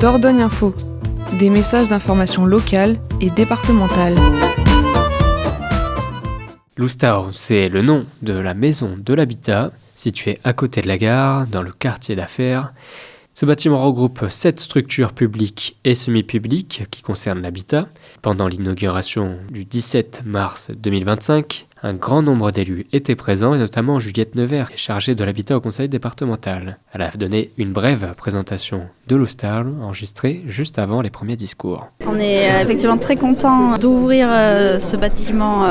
Dordogne Info, des messages d'information locale et départementale. Loustao, c'est le nom de la maison de l'habitat, située à côté de la gare, dans le quartier d'affaires. Ce bâtiment regroupe 7 structures publiques et semi-publiques qui concernent l'habitat. Pendant l'inauguration du 17 mars 2025, un grand nombre d'élus étaient présents, et notamment Juliette Nevers, chargée de l'habitat au conseil départemental. Elle a donné une brève présentation de Loustao, enregistrée juste avant les premiers discours. On est effectivement très content d'ouvrir ce bâtiment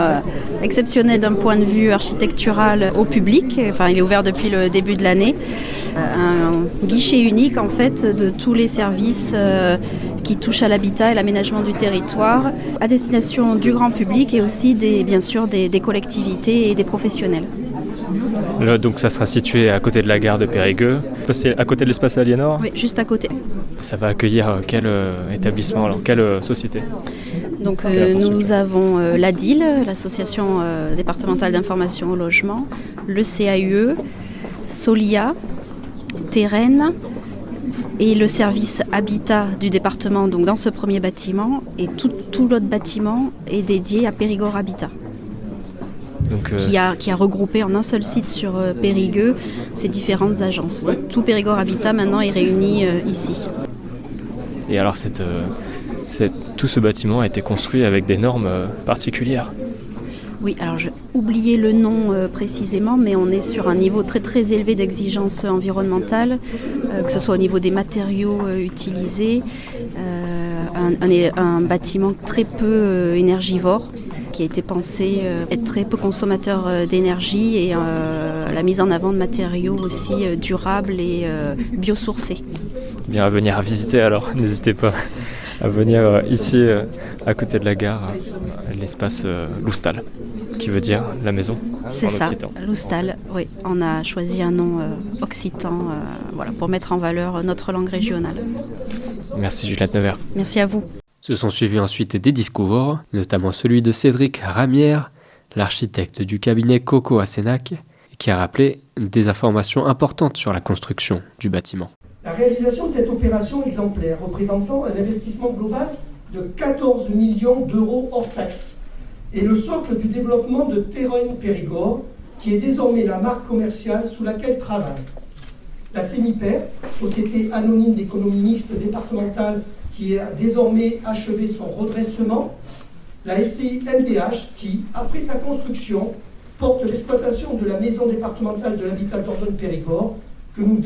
exceptionnel d'un point de vue architectural au public. Enfin, il est ouvert depuis le début de l'année. Un guichet unique en fait de tous les services qui touchent à l'habitat et l'aménagement du territoire à destination du grand public et aussi bien sûr des collectivités et des professionnels. Là, donc ça sera situé à côté de la gare de Périgueux. C'est à côté de l'espace Aliénor ? Oui, juste à côté. Ça va accueillir quel établissement, alors quelle société ? Donc nous avons l'ADIL, l'Association départementale d'information au logement, le CAUE, Solia, Terren et le service habitat du département, donc dans ce premier bâtiment, et tout l'autre bâtiment est dédié à Périgord Habitat. Donc, qui a regroupé en un seul site sur Périgueux ces différentes agences. Donc, tout Périgord Habitat maintenant est réuni ici. Et alors tout ce bâtiment a été construit avec des normes particulières. Oui, alors j'ai oublié le nom précisément, mais on est sur un niveau très très élevé d'exigence environnementale, que ce soit au niveau des matériaux utilisés, un bâtiment très peu énergivore, qui a été pensé être très peu consommateur d'énergie et la mise en avant de matériaux aussi durables et biosourcés. Bien à venir à visiter alors, n'hésitez pas à venir ici à côté de la gare, l'espace Loustao, qui veut dire la maison. C'est ça, Loustao, oui. On a choisi un nom occitan pour mettre en valeur notre langue régionale. Merci Juliette Nevers. Merci à vous. Se sont suivis ensuite des discours, notamment celui de Cédric Ramière, l'architecte du cabinet Coco à Sénac, qui a rappelé des informations importantes sur la construction du bâtiment. La réalisation de cette opération exemplaire représentant un investissement global de 14 millions d'euros hors taxes est le socle du développement de Terren Périgord, qui est désormais la marque commerciale sous laquelle travaille la CEMIPER, Société anonyme d'économie mixte départementale, qui a désormais achevé son redressement, la SCI MDH, qui, après sa construction, porte l'exploitation de la maison départementale de l'habitat Dordogne-Périgord, que nous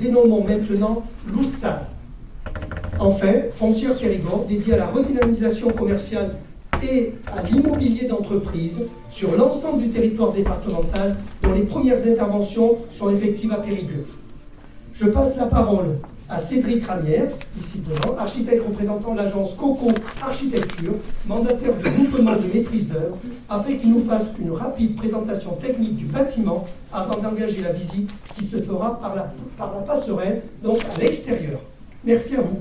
dénommons maintenant Loustao. Enfin, Foncière Périgord, dédiée à la redynamisation commerciale et à l'immobilier d'entreprise sur l'ensemble du territoire départemental, dont les premières interventions sont effectives à Périgueux. Je passe la parole à Cédric Ramière, ici devant, architecte représentant l'agence Coco Architecture, mandataire du groupement de maîtrise d'œuvre, afin qu'il nous fasse une rapide présentation technique du bâtiment avant d'engager la visite qui se fera par la passerelle, donc à l'extérieur. Merci à vous.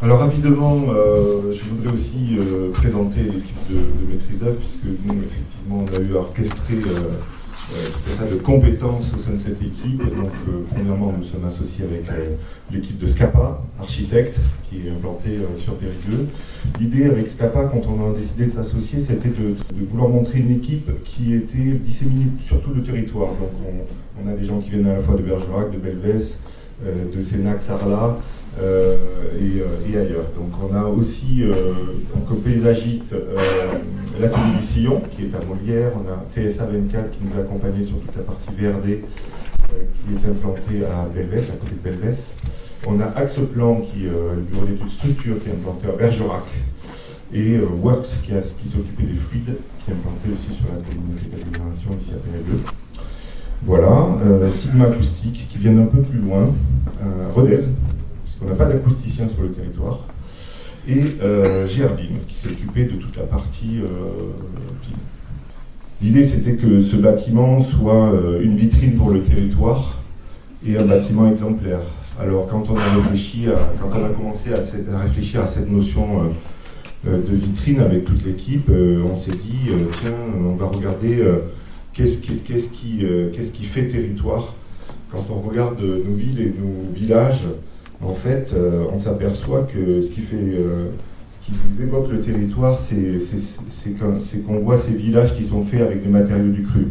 Alors rapidement, je voudrais aussi présenter l'équipe de maîtrise d'œuvre, puisque nous, effectivement, on a eu à orchestrer tout un tas de compétences au sein de cette équipe. Et donc, premièrement, nous sommes associés avec l'équipe de Scapa, architecte, qui est implantée sur Périgueux. L'idée avec Scapa, quand on a décidé de s'associer, c'était de vouloir montrer une équipe qui était disséminée sur tout le territoire. Donc, on a des gens qui viennent à la fois de Bergerac, de Belvès, de Sénac, Sarlat, et ailleurs. Donc on a aussi, comme paysagiste, l'atelier du Sillon, qui est à Molière. On a TSA 24 qui nous a accompagnés sur toute la partie VRD, qui est implantée à Belvès, à côté de Belvès. On a Axeplan, qui est le bureau d'études structure, qui est implanté à Bergerac. Et WAPS, qui s'occupait des fluides, qui est implanté aussi sur la communauté d'agglomération ici à Périgueux. Voilà, Sigma Acoustique, qui vient un peu plus loin, Rodez, puisqu'on n'a pas d'acousticien sur le territoire, et Gérardine, qui s'occupait de toute la partie PIN. L'idée, c'était que ce bâtiment soit une vitrine pour le territoire et un bâtiment exemplaire. Alors, quand on a commencé à réfléchir à cette notion de vitrine avec toute l'équipe, on s'est dit, tiens, on va regarder qu'est-ce qui fait territoire. Quand on regarde nos villes et nos villages, en fait, on s'aperçoit que ce qui nous évoque le territoire, c'est qu'on voit ces villages qui sont faits avec des matériaux du cru.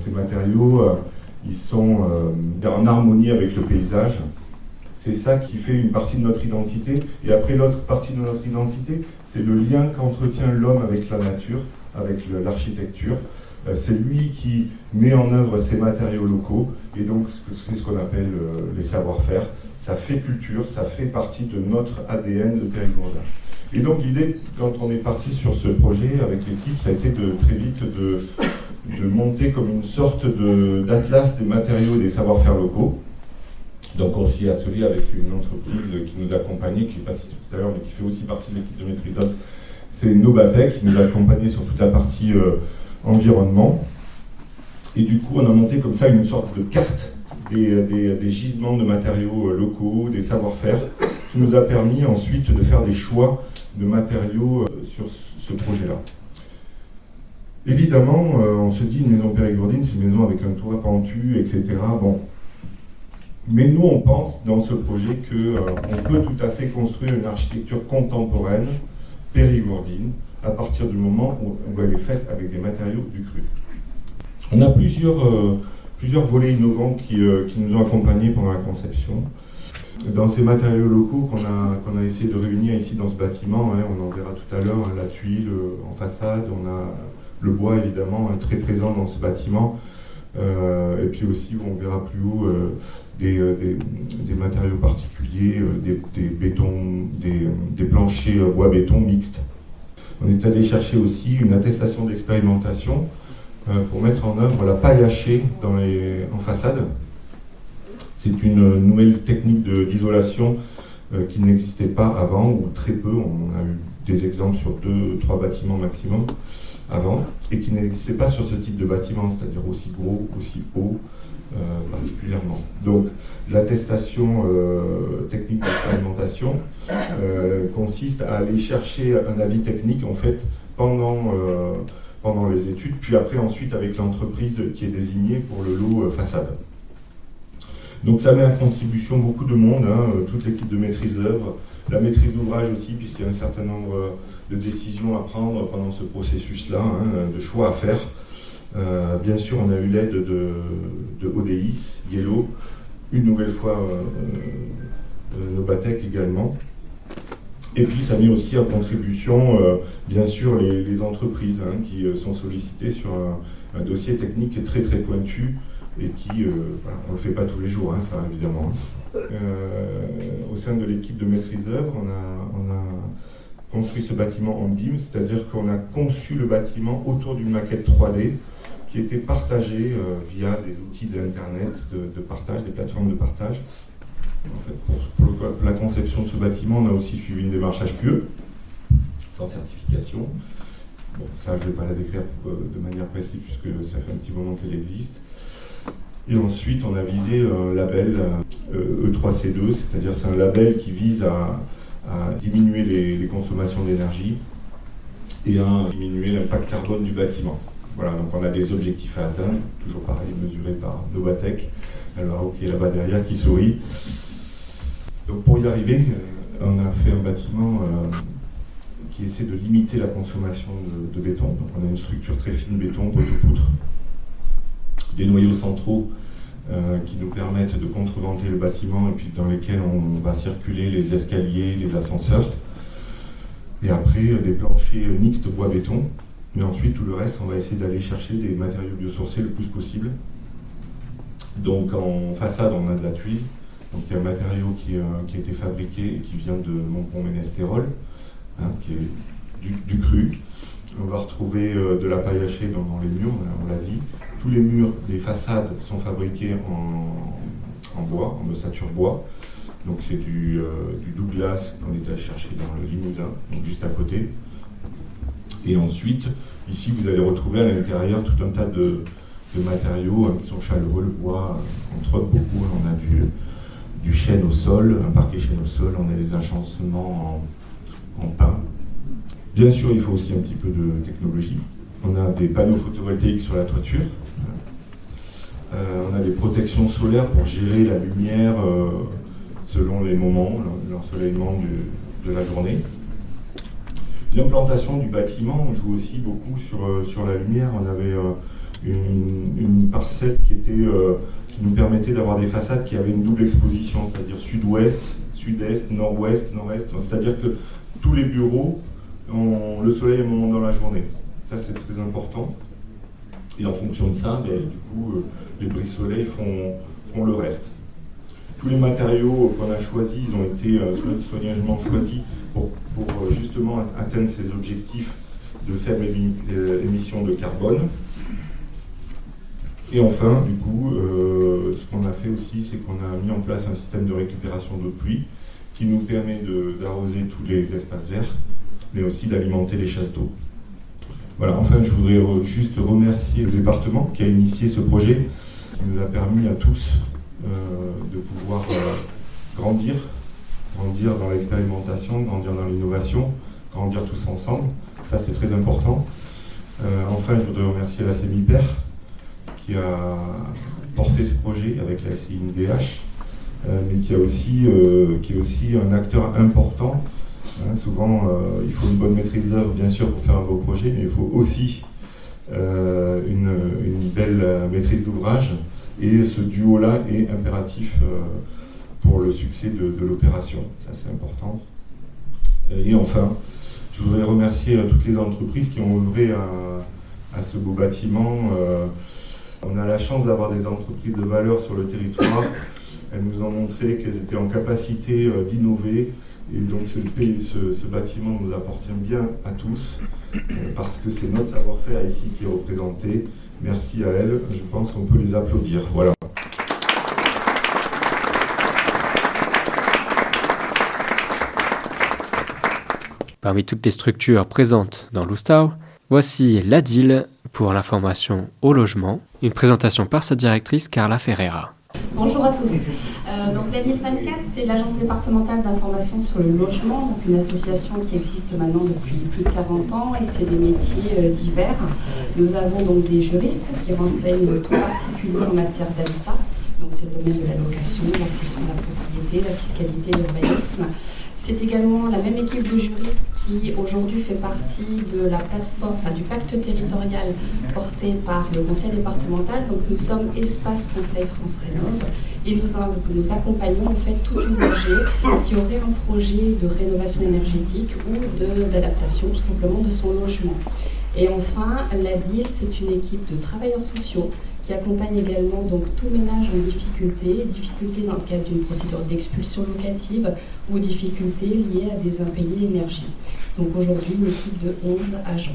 Ces matériaux, ils sont en harmonie avec le paysage. C'est ça qui fait une partie de notre identité. Et après, l'autre partie de notre identité, c'est le lien qu'entretient l'homme avec la nature, avec l'architecture. C'est lui qui met en œuvre ces matériaux locaux. Et donc, c'est ce qu'on appelle les savoir-faire. Ça fait culture, ça fait partie de notre ADN de Périgourdin. Et donc, l'idée, quand on est parti sur ce projet avec l'équipe, ça a été très vite de monter comme une sorte d'atlas des matériaux et des savoir-faire locaux. Donc on s'y est attelé avec une entreprise qui nous accompagnait, qui n'est pas citée tout à l'heure, mais qui fait aussi partie de l'équipe de maîtrise d'œuvre. C'est Nobatec qui nous a accompagnés sur toute la partie environnement. Et du coup, on a monté comme ça une sorte de carte des gisements de matériaux locaux, des savoir-faire, qui nous a permis ensuite de faire des choix de matériaux sur ce projet-là. Évidemment, on se dit une maison périgourdine, c'est une maison avec un toit pentu, etc. Bon. Mais nous, on pense dans ce projet qu'on peut tout à fait construire une architecture contemporaine, périgourdine, à partir du moment où elle est faite avec des matériaux du cru. On a plusieurs volets innovants qui nous ont accompagnés pendant la conception. Dans ces matériaux locaux qu'on a essayé de réunir ici dans ce bâtiment, on en verra tout à l'heure, la tuile en façade, on a le bois évidemment très présent dans ce bâtiment, et puis aussi on verra plus haut des matériaux particuliers, des planchers bois-béton mixtes. On est allé chercher aussi une attestation d'expérimentation pour mettre en œuvre la paille hachée en façade. C'est une nouvelle technique d'isolation qui n'existait pas avant, ou très peu. On a eu des exemples sur 2-3 bâtiments maximum avant, et qui n'existait pas sur ce type de bâtiment, c'est-à-dire aussi gros, aussi haut, particulièrement. Donc l'attestation technique d'expérimentation consiste à aller chercher un avis technique en fait pendant les études, puis après ensuite avec l'entreprise qui est désignée pour le lot façade. Donc ça met en contribution beaucoup de monde, toute l'équipe de maîtrise d'œuvre, la maîtrise d'ouvrage aussi, puisqu'il y a un certain nombre de décisions à prendre pendant ce processus-là, de choix à faire. Bien sûr, on a eu l'aide de ODIS, Yellow, une nouvelle fois Nobatec également. Et puis ça met aussi en contribution, bien sûr, les entreprises qui sont sollicitées sur un dossier technique très très pointu et qui, on ne le fait pas tous les jours, ça évidemment. Au sein de l'équipe de maîtrise d'œuvre, on a construit ce bâtiment en BIM, c'est-à-dire qu'on a conçu le bâtiment autour d'une maquette 3D qui était partagée via des outils d'Internet, de partage, des plateformes de partage. En fait, pour la conception de ce bâtiment, on a aussi suivi une démarche HQE, sans certification. Bon, ça, je ne vais pas la décrire de manière précise, puisque ça fait un petit moment qu'elle existe. Et ensuite, on a visé un label E3C2, c'est-à-dire c'est un label qui vise à diminuer les consommations d'énergie et à diminuer l'impact carbone du bâtiment. Voilà, donc on a des objectifs à atteindre, toujours pareil, mesurés par Nobatec. Alors, qui est là-bas derrière, qui sourit. Donc pour y arriver, on a fait un bâtiment qui essaie de limiter la consommation de béton. Donc on a une structure très fine béton, poteau-poutre, des noyaux centraux qui nous permettent de contreventer le bâtiment et puis dans lesquels on va circuler les escaliers, les ascenseurs. Et après, des planchers mixtes bois-béton. Mais ensuite, tout le reste, on va essayer d'aller chercher des matériaux biosourcés le plus possible. Donc en façade, on a de la tuile. Donc il y a un matériau qui a été fabriqué et qui vient de Montpont-Ménestérol, qui est du cru. On va retrouver de la paille hachée dans les murs, on l'a dit. Tous les murs des façades sont fabriqués en bois, en ossature bois. Donc c'est du Douglas qu'on est allé chercher dans le Limousin, donc juste à côté. Et ensuite, ici vous allez retrouver à l'intérieur tout un tas de matériaux qui sont chaleureux, le bois, on trotte beaucoup, on a du chêne au sol, un parquet chêne au sol, on a des agencements en pin. Bien sûr, il faut aussi un petit peu de technologie, On a des panneaux photovoltaïques sur la toiture. On a des protections solaires pour gérer la lumière selon les moments, l'ensoleillement de la journée. L'implantation du bâtiment, on joue aussi beaucoup sur la lumière. On avait une parcelle qui nous permettait d'avoir des façades qui avaient une double exposition, c'est-à-dire sud-ouest, sud-est, nord-ouest, nord-est. C'est-à-dire que tous les bureaux ont le soleil à un moment dans la journée. Ça, c'est très important. Et en fonction de ça, du coup, les bris soleil font le reste. Tous les matériaux qu'on a choisis, ils ont été soigneusement choisis pour justement atteindre ces objectifs de faible émission de carbone. Et enfin, du coup, ce qu'on a fait aussi, c'est qu'on a mis en place un système de récupération d'eau de pluie qui nous permet d'arroser tous les espaces verts, mais aussi d'alimenter les chasses d'eau. Voilà, enfin, je voudrais juste remercier le département qui a initié ce projet, qui nous a permis à tous de pouvoir grandir dans l'expérimentation, grandir dans l'innovation, grandir tous ensemble. Ça, c'est très important. Enfin, je voudrais remercier la CEMIPER qui a porté ce projet avec la SINDH, mais qui est aussi un acteur important. Souvent, il faut une bonne maîtrise d'œuvre, bien sûr, pour faire un beau projet, mais il faut aussi une belle maîtrise d'ouvrage. Et ce duo-là est impératif pour le succès de l'opération. Ça, c'est important. Et enfin, je voudrais remercier toutes les entreprises qui ont œuvré à ce beau bâtiment. On a la chance d'avoir des entreprises de valeur sur le territoire. Elles nous ont montré qu'elles étaient en capacité d'innover. Et donc ce bâtiment nous appartient bien à tous, parce que c'est notre savoir-faire ici qui est représenté. Merci à elles, je pense qu'on peut les applaudir. Voilà. Parmi toutes les structures présentes dans l'Oustau, voici l'ADIL pour l'information au logement, une présentation par sa directrice Carla Ferreira. Bonjour à tous. Donc l'ADIL 24, c'est l'Agence départementale d'information sur le logement, donc une association qui existe maintenant depuis plus de 40 ans et c'est des métiers divers. Nous avons donc des juristes qui renseignent tout particulier en matière d'habitat, donc c'est le domaine de la location, l'accession à la propriété, la fiscalité, l'urbanisme. C'est également la même équipe de juristes qui aujourd'hui fait partie de la plateforme, du pacte territorial porté par le conseil départemental. Donc nous sommes Espace Conseil France Rénov et nous accompagnons en fait tout usager qui aurait un projet de rénovation énergétique ou d'adaptation tout simplement de son logement. Et enfin, l'ADIL, c'est une équipe de travailleurs sociaux qui accompagne également donc tout ménage en difficulté dans le cadre d'une procédure d'expulsion locative ou difficultés liées à des impayés énergie. Donc aujourd'hui, une équipe de 11 agents.